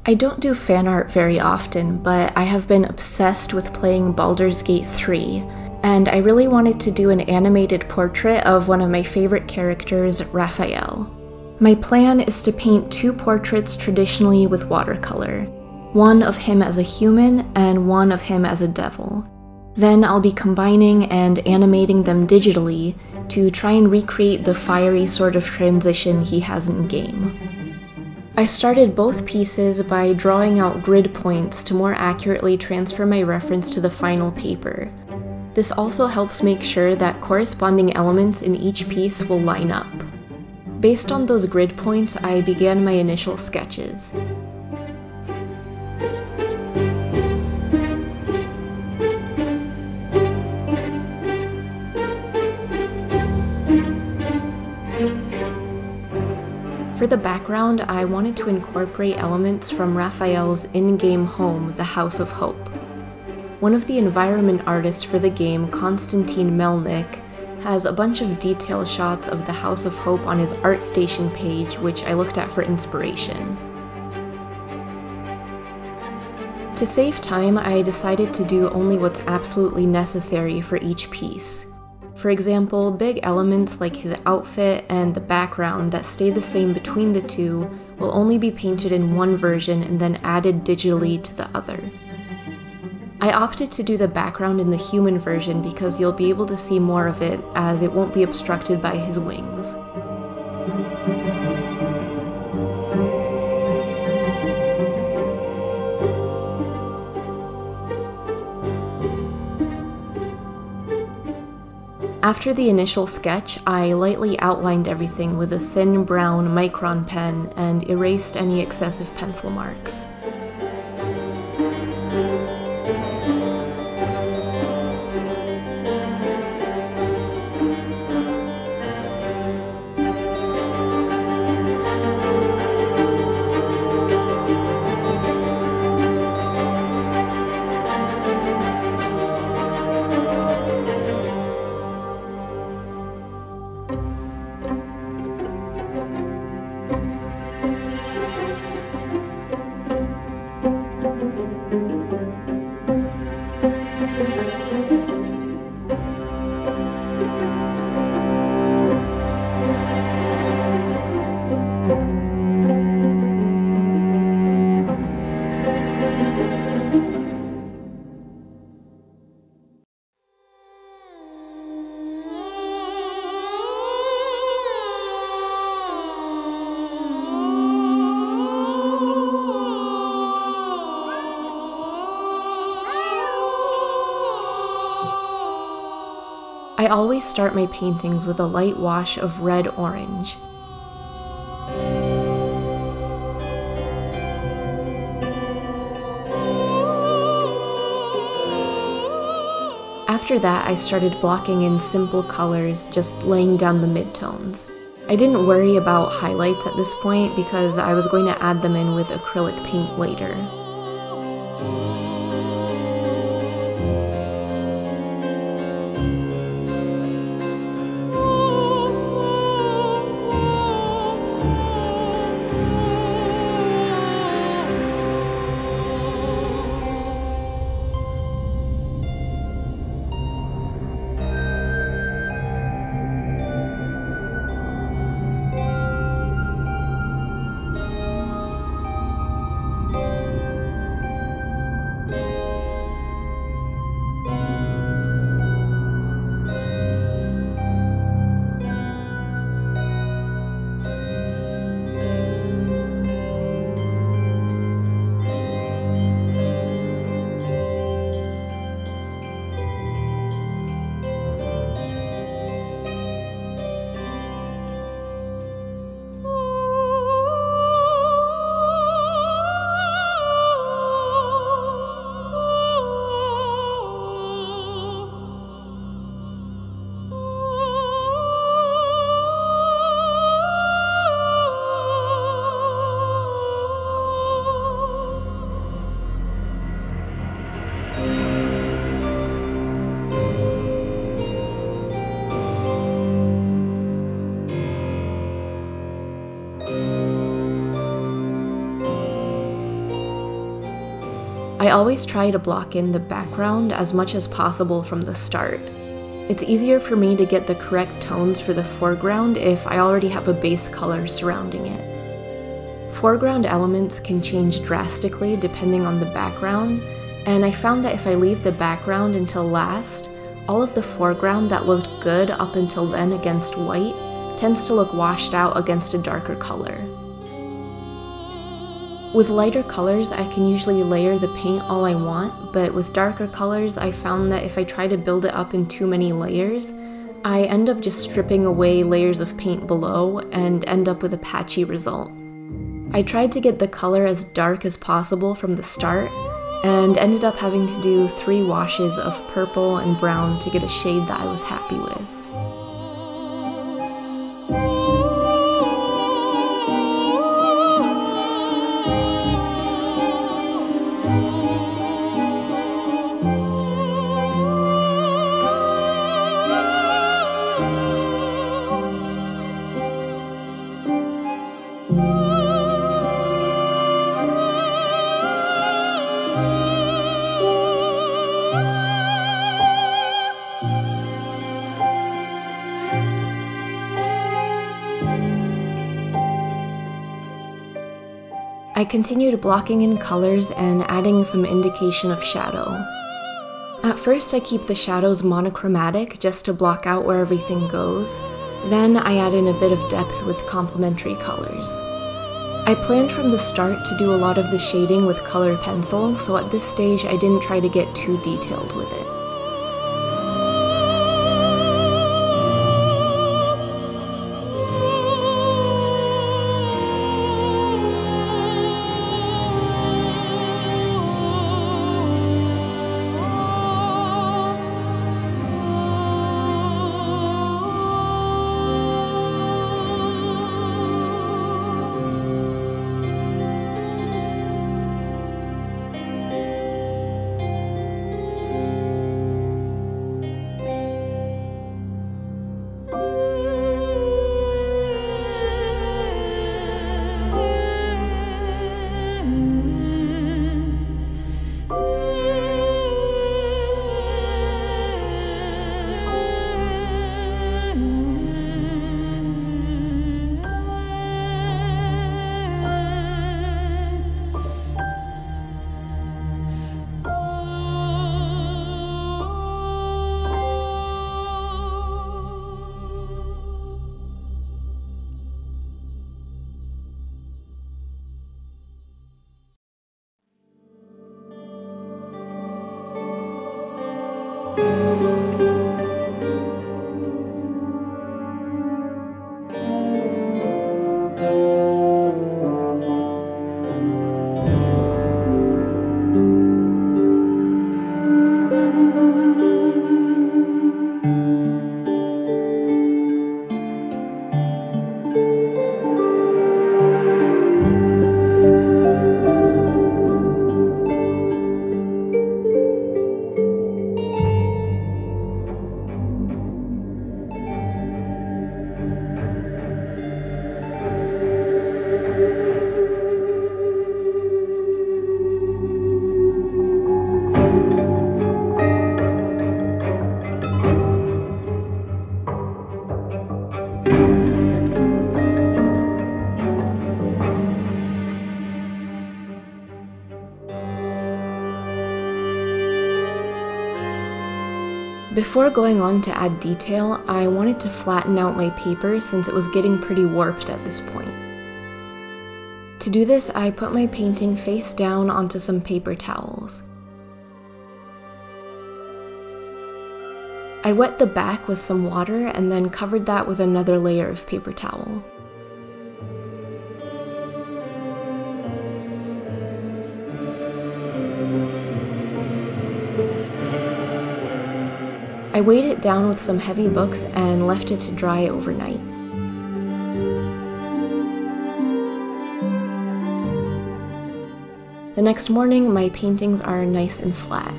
I don't do fan art very often, but I have been obsessed with playing Baldur's Gate 3, and I really wanted to do an animated portrait of one of my favorite characters, Raphael. My plan is to paint 2 portraits traditionally with watercolor, one of him as a human and one of him as a devil. Then I'll be combining and animating them digitally to try and recreate the fiery sort of transition he has in-game. I started both pieces by drawing out grid points to more accurately transfer my reference to the final paper. This also helps make sure that corresponding elements in each piece will line up. Based on those grid points, I began my initial sketches. For the background, I wanted to incorporate elements from Raphael's in-game home, the House of Hope. One of the environment artists for the game, Konstantin Melnik, has a bunch of detail shots of the House of Hope on his ArtStation page, which I looked at for inspiration. To save time, I decided to do only what's absolutely necessary for each piece. For example, big elements like his outfit and the background that stay the same between the two will only be painted in one version and then added digitally to the other. I opted to do the background in the human version because you'll be able to see more of it, as it won't be obstructed by his wings. After the initial sketch, I lightly outlined everything with a thin brown Micron pen and erased any excessive pencil marks. I always start my paintings with a light wash of red-orange. After that, I started blocking in simple colors, just laying down the midtones. I didn't worry about highlights at this point because I was going to add them in with acrylic paint later. I always try to block in the background as much as possible from the start. It's easier for me to get the correct tones for the foreground if I already have a base color surrounding it. Foreground elements can change drastically depending on the background, and I found that if I leave the background until last, all of the foreground that looked good up until then against white tends to look washed out against a darker color. With lighter colors, I can usually layer the paint all I want, but with darker colors, I found that if I try to build it up in too many layers, I end up just stripping away layers of paint below and end up with a patchy result. I tried to get the color as dark as possible from the start, and ended up having to do 3 washes of purple and brown to get a shade that I was happy with. I continued blocking in colors and adding some indication of shadow. At first I keep the shadows monochromatic just to block out where everything goes, then I add in a bit of depth with complementary colors. I planned from the start to do a lot of the shading with colored pencil, so at this stage I didn't try to get too detailed with it. Before going on to add detail, I wanted to flatten out my paper since it was getting pretty warped at this point. To do this, I put my painting face down onto some paper towels. I wet the back with some water and then covered that with another layer of paper towel. I weighed it down with some heavy books and left it to dry overnight. The next morning, my paintings are nice and flat.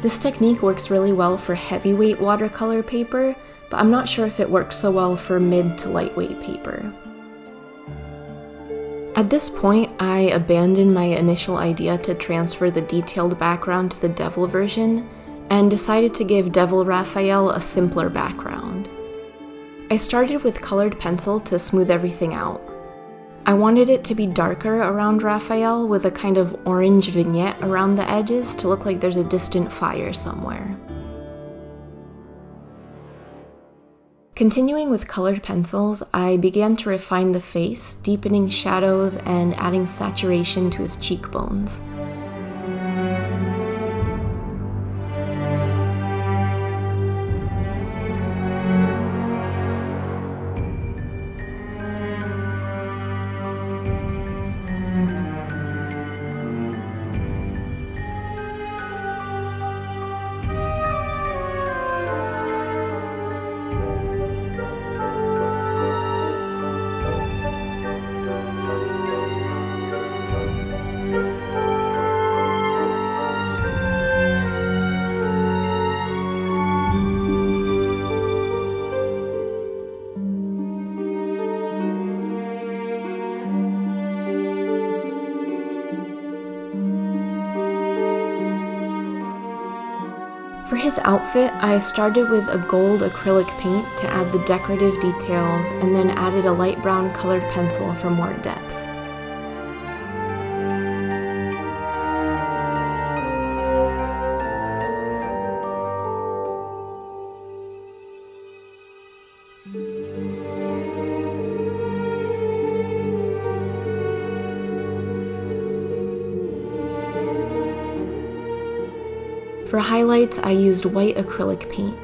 This technique works really well for heavyweight watercolor paper, but I'm not sure if it works so well for mid to lightweight paper. At this point, I abandoned my initial idea to transfer the detailed background to the Devil version, and decided to give Devil Raphael a simpler background. I started with colored pencil to smooth everything out. I wanted it to be darker around Raphael with a kind of orange vignette around the edges to look like there's a distant fire somewhere. Continuing with colored pencils, I began to refine the face, deepening shadows and adding saturation to his cheekbones. For his outfit, I started with a gold acrylic paint to add the decorative details, and then added a light brown colored pencil for more depth. For highlights, I used white acrylic paint.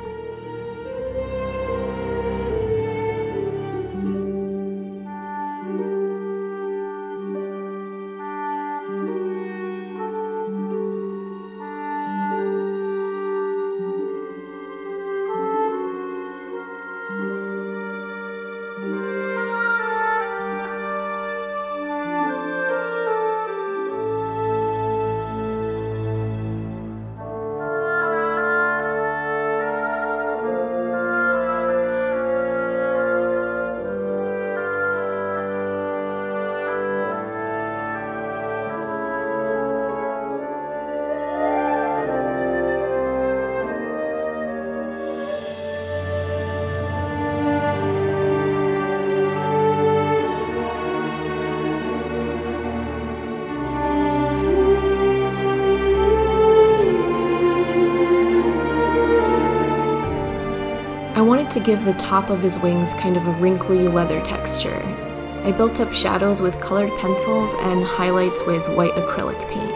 I wanted to give the top of his wings kind of a wrinkly leather texture. I built up shadows with colored pencils and highlights with white acrylic paint.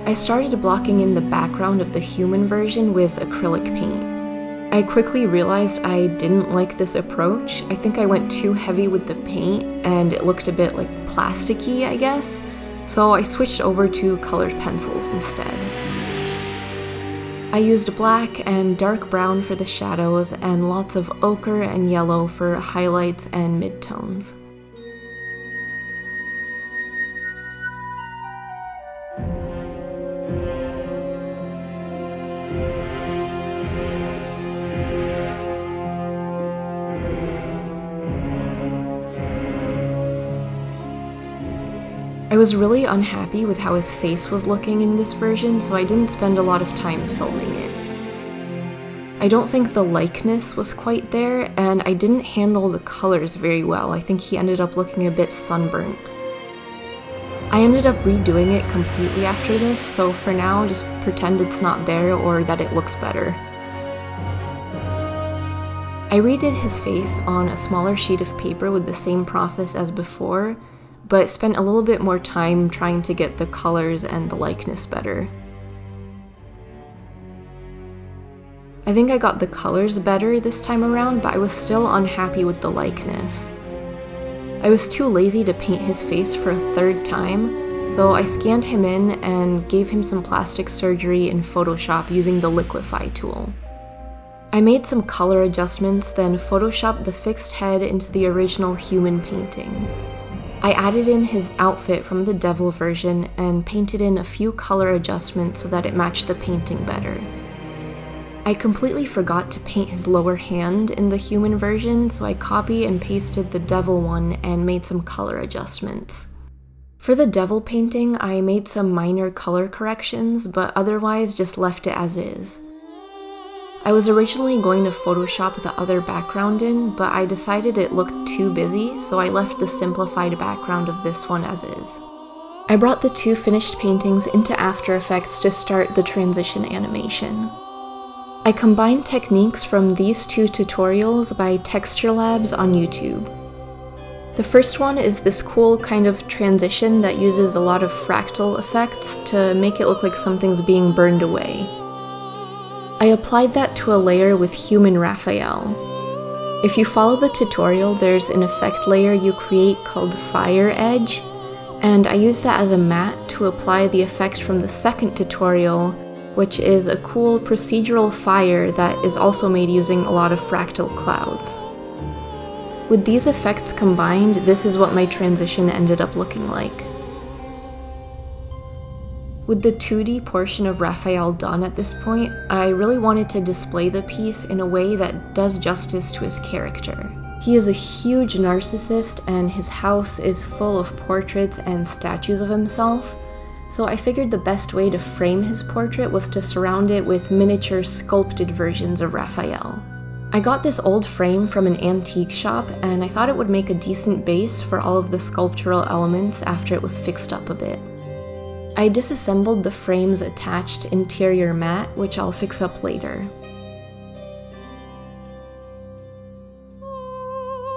I started blocking in the background of the human version with acrylic paint. I quickly realized I didn't like this approach. I think I went too heavy with the paint and it looked a bit like plasticky, I guess. So I switched over to colored pencils instead. I used black and dark brown for the shadows and lots of ochre and yellow for highlights and midtones. I was really unhappy with how his face was looking in this version, so I didn't spend a lot of time filming it. I don't think the likeness was quite there, and I didn't handle the colors very well. I think he ended up looking a bit sunburnt. I ended up redoing it completely after this, so for now, just pretend it's not there or that it looks better. I redid his face on a smaller sheet of paper with the same process as before, but spent a little bit more time trying to get the colors and the likeness better. I think I got the colors better this time around, but I was still unhappy with the likeness. I was too lazy to paint his face for a third time, so I scanned him in and gave him some plastic surgery in Photoshop using the Liquify tool. I made some color adjustments, then photoshopped the fixed head into the original human painting. I added in his outfit from the Devil version and painted in a few color adjustments so that it matched the painting better. I completely forgot to paint his lower hand in the human version, so I copy and pasted the Devil one and made some color adjustments. For the Devil painting, I made some minor color corrections, but otherwise just left it as is. I was originally going to Photoshop the other background in, but I decided it looked too busy, so I left the simplified background of this one as is. I brought the two finished paintings into After Effects to start the transition animation. I combined techniques from these two tutorials by Texture Labs on YouTube. The first one is this cool kind of transition that uses a lot of fractal effects to make it look like something's being burned away. I applied that to a layer with Human Raphael. If you follow the tutorial, there's an effect layer you create called Fire Edge, and I used that as a matte to apply the effects from the second tutorial, which is a cool procedural fire that is also made using a lot of fractal clouds. With these effects combined, this is what my transition ended up looking like. With the 2D portion of Raphael done at this point, I really wanted to display the piece in a way that does justice to his character. He is a huge narcissist and his house is full of portraits and statues of himself, so I figured the best way to frame his portrait was to surround it with miniature sculpted versions of Raphael. I got this old frame from an antique shop and I thought it would make a decent base for all of the sculptural elements after it was fixed up a bit. I disassembled the frame's attached interior mat, which I'll fix up later.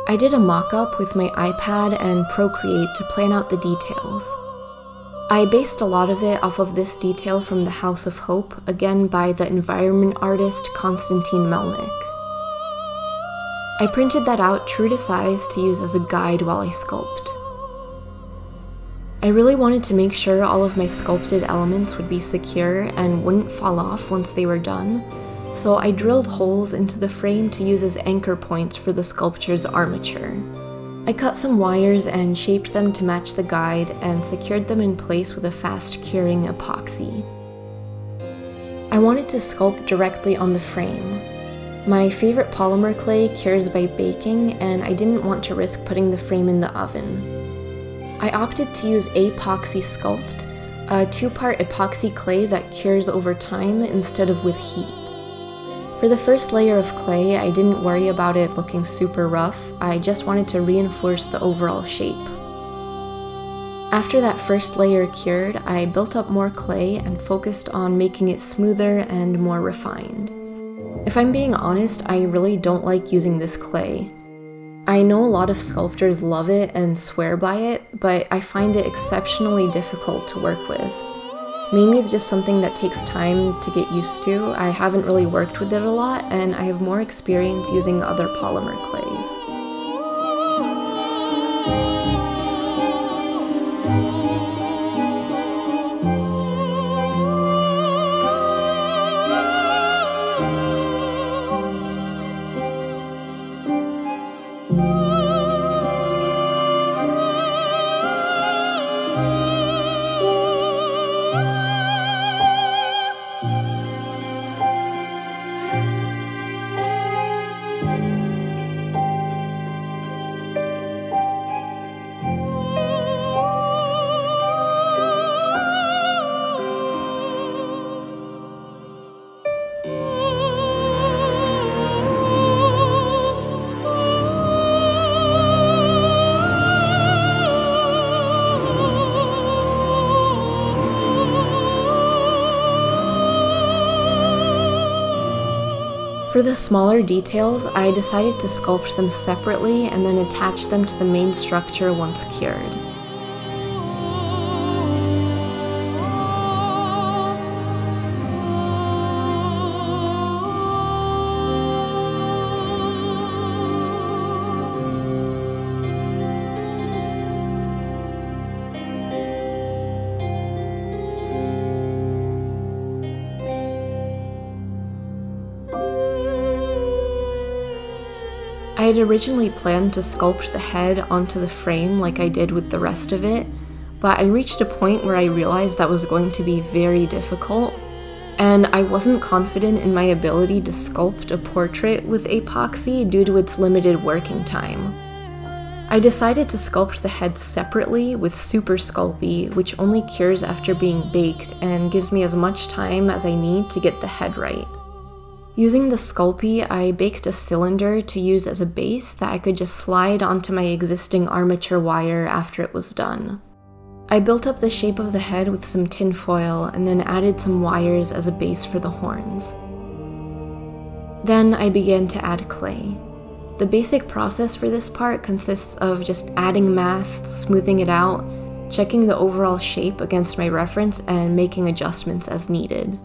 I did a mock-up with my iPad and Procreate to plan out the details. I based a lot of it off of this detail from the House of Hope, again by the environment artist Konstantin Melnik. I printed that out true to size to use as a guide while I sculpt. I really wanted to make sure all of my sculpted elements would be secure and wouldn't fall off once they were done, so I drilled holes into the frame to use as anchor points for the sculpture's armature. I cut some wires and shaped them to match the guide and secured them in place with a fast curing epoxy. I wanted to sculpt directly on the frame. My favorite polymer clay cures by baking, and I didn't want to risk putting the frame in the oven. I opted to use Apoxy Sculpt, a 2-part epoxy clay that cures over time instead of with heat. For the first layer of clay, I didn't worry about it looking super rough, I just wanted to reinforce the overall shape. After that first layer cured, I built up more clay and focused on making it smoother and more refined. If I'm being honest, I really don't like using this clay. I know a lot of sculptors love it and swear by it, but I find it exceptionally difficult to work with. Maybe it's just something that takes time to get used to. I haven't really worked with it a lot, and I have more experience using other polymer clays. For the smaller details, I decided to sculpt them separately and then attach them to the main structure once cured. I had originally planned to sculpt the head onto the frame like I did with the rest of it, but I reached a point where I realized that was going to be very difficult, and I wasn't confident in my ability to sculpt a portrait with epoxy due to its limited working time. I decided to sculpt the head separately with Super Sculpey, which only cures after being baked and gives me as much time as I need to get the head right. Using the Sculpey, I baked a cylinder to use as a base that I could just slide onto my existing armature wire after it was done. I built up the shape of the head with some tin foil and then added some wires as a base for the horns. Then I began to add clay. The basic process for this part consists of just adding mass, smoothing it out, checking the overall shape against my reference, and making adjustments as needed.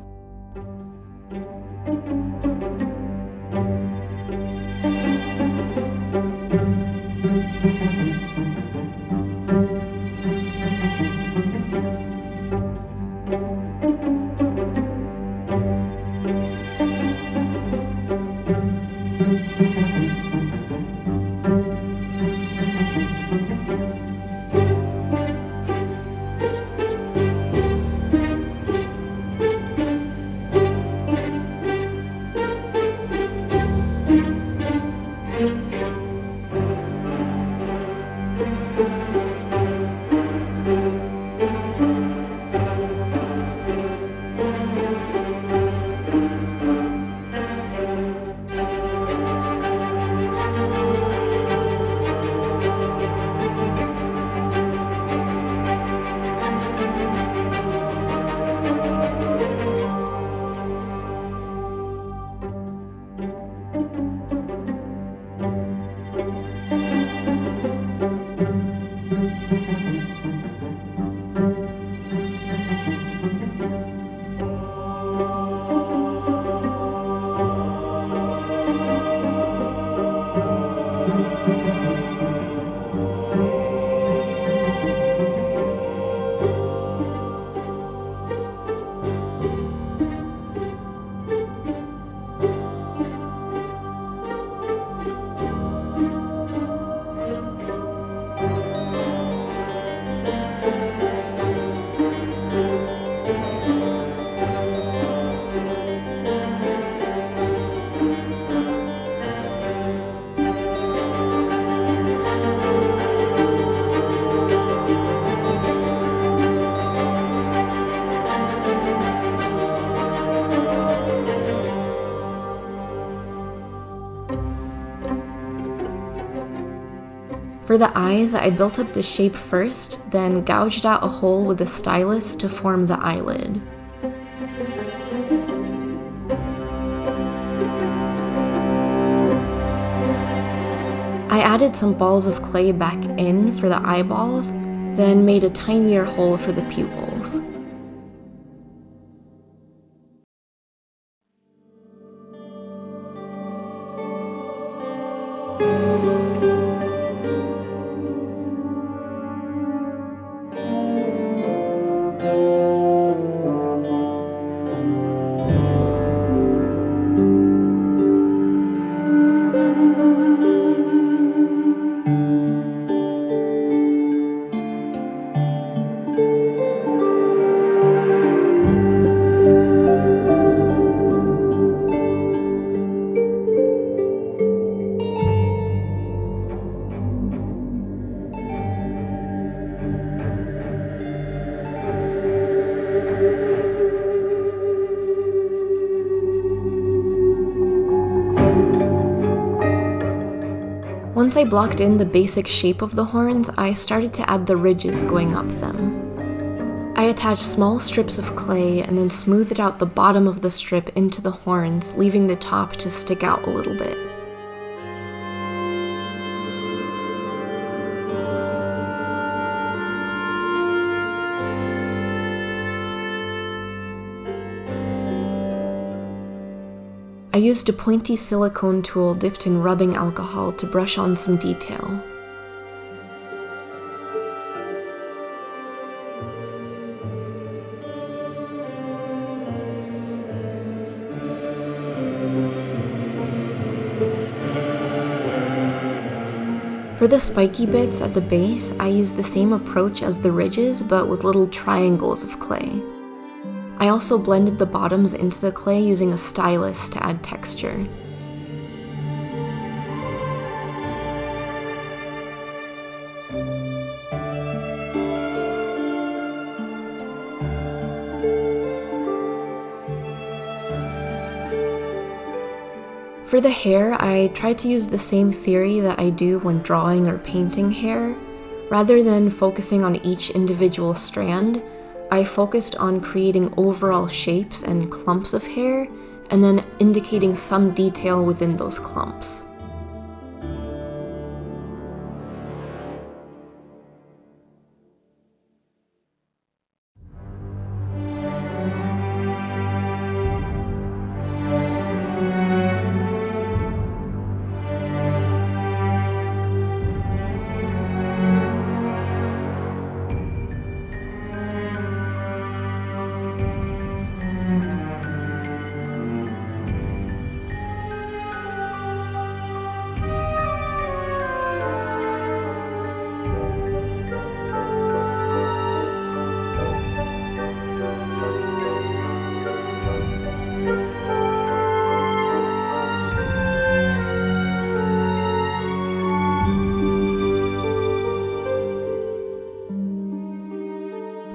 For the eyes, I built up the shape first, then gouged out a hole with a stylus to form the eyelid. I added some balls of clay back in for the eyeballs, then made a tinier hole for the pupils. Once I blocked in the basic shape of the horns, I started to add the ridges going up them. I attached small strips of clay and then smoothed out the bottom of the strip into the horns, leaving the top to stick out a little bit. I used a pointy silicone tool dipped in rubbing alcohol to brush on some detail. For the spiky bits at the base, I used the same approach as the ridges, but with little triangles of clay. I also blended the bottoms into the clay using a stylus to add texture. For the hair, I tried to use the same theory that I do when drawing or painting hair. Rather than focusing on each individual strand, I focused on creating overall shapes and clumps of hair, and then indicating some detail within those clumps.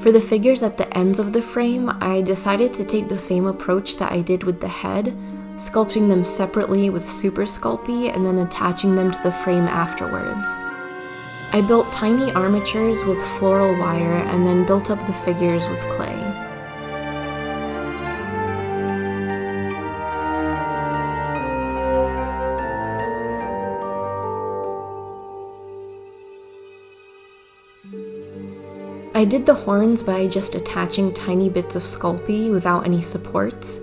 For the figures at the ends of the frame, I decided to take the same approach that I did with the head, sculpting them separately with Super Sculpey and then attaching them to the frame afterwards. I built tiny armatures with floral wire and then built up the figures with clay. I did the horns by just attaching tiny bits of Sculpey without any supports,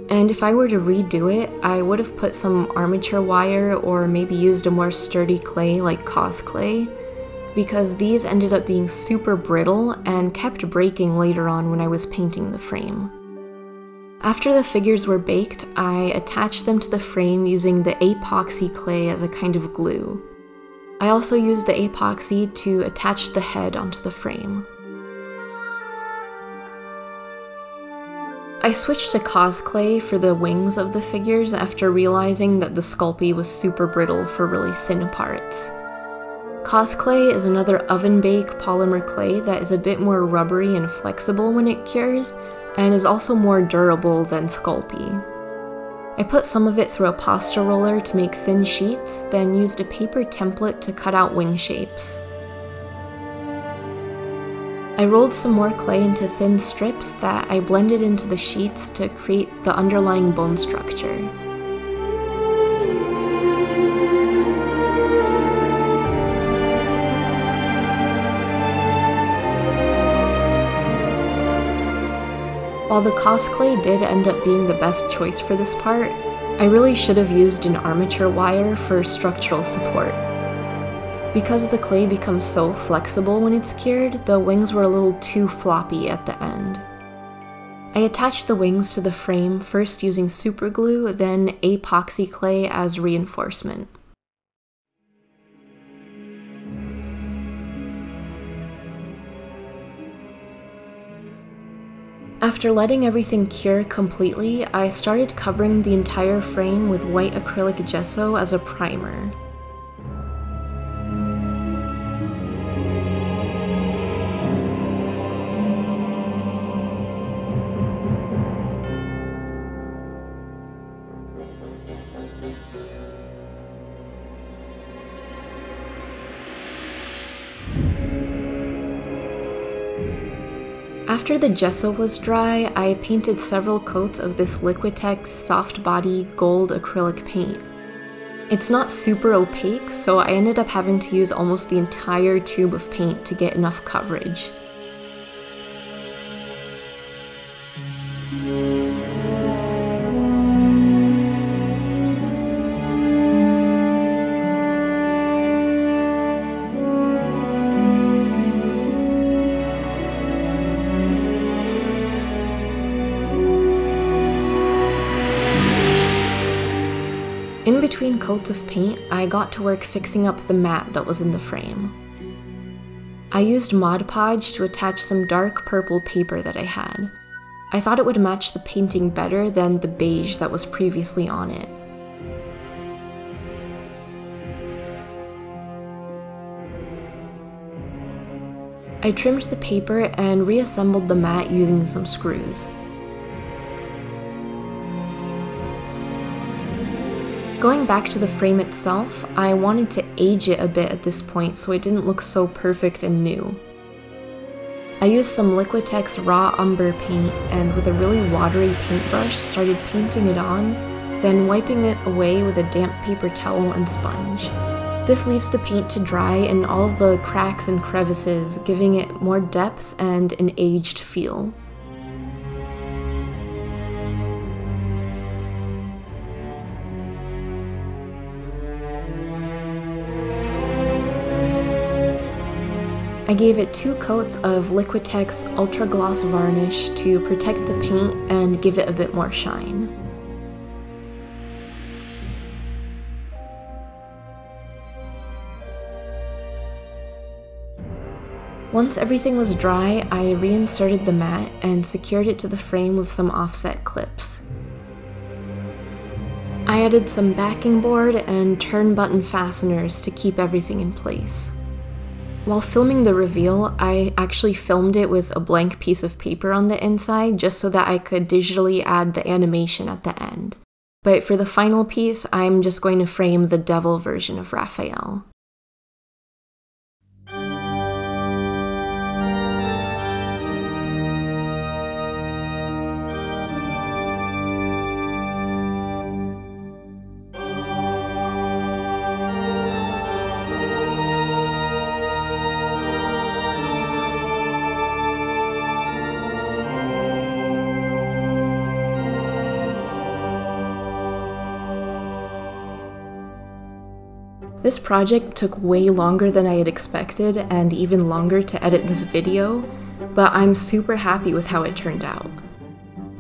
and if I were to redo it, I would have put some armature wire or maybe used a more sturdy clay like Cos clay, because these ended up being super brittle and kept breaking later on when I was painting the frame. After the figures were baked, I attached them to the frame using the epoxy clay as a kind of glue. I also used the epoxy to attach the head onto the frame. I switched to Cos clay for the wings of the figures after realizing that the Sculpey was super brittle for really thin parts. Cos clay is another oven-bake polymer clay that is a bit more rubbery and flexible when it cures, and is also more durable than Sculpey. I put some of it through a pasta roller to make thin sheets, then used a paper template to cut out wing shapes. I rolled some more clay into thin strips that I blended into the sheets to create the underlying bone structure. While the Cos clay did end up being the best choice for this part, I really should have used an armature wire for structural support. Because the clay becomes so flexible when it's cured, the wings were a little too floppy at the end. I attached the wings to the frame first using super glue, then epoxy clay as reinforcement. After letting everything cure completely, I started covering the entire frame with white acrylic gesso as a primer. After the gesso was dry, I painted several coats of this Liquitex soft body gold acrylic paint. It's not super opaque, so I ended up having to use almost the entire tube of paint to get enough coverage. In between coats of paint, I got to work fixing up the mat that was in the frame. I used Mod Podge to attach some dark purple paper that I had. I thought it would match the painting better than the beige that was previously on it. I trimmed the paper and reassembled the mat using some screws. Going back to the frame itself, I wanted to age it a bit at this point so it didn't look so perfect and new. I used some Liquitex raw umber paint and with a really watery paintbrush started painting it on, then wiping it away with a damp paper towel and sponge. This leaves the paint to dry in all of the cracks and crevices, giving it more depth and an aged feel. I gave it 2 coats of Liquitex Ultra Gloss varnish to protect the paint and give it a bit more shine. Once everything was dry, I reinserted the mat and secured it to the frame with some offset clips. I added some backing board and turn button fasteners to keep everything in place. While filming the reveal, I actually filmed it with a blank piece of paper on the inside just so that I could digitally add the animation at the end. But for the final piece, I'm just going to frame the devil version of Raphael. This project took way longer than I had expected and even longer to edit this video, but I'm super happy with how it turned out.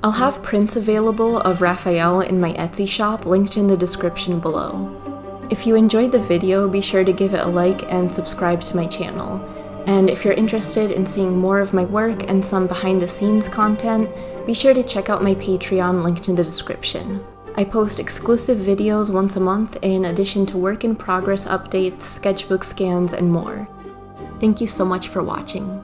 I'll have prints available of Raphael in my Etsy shop linked in the description below. If you enjoyed the video, be sure to give it a like and subscribe to my channel. And if you're interested in seeing more of my work and some behind the scenes content, be sure to check out my Patreon linked in the description. I post exclusive videos once a month in addition to work in progress updates, sketchbook scans, and more. Thank you so much for watching.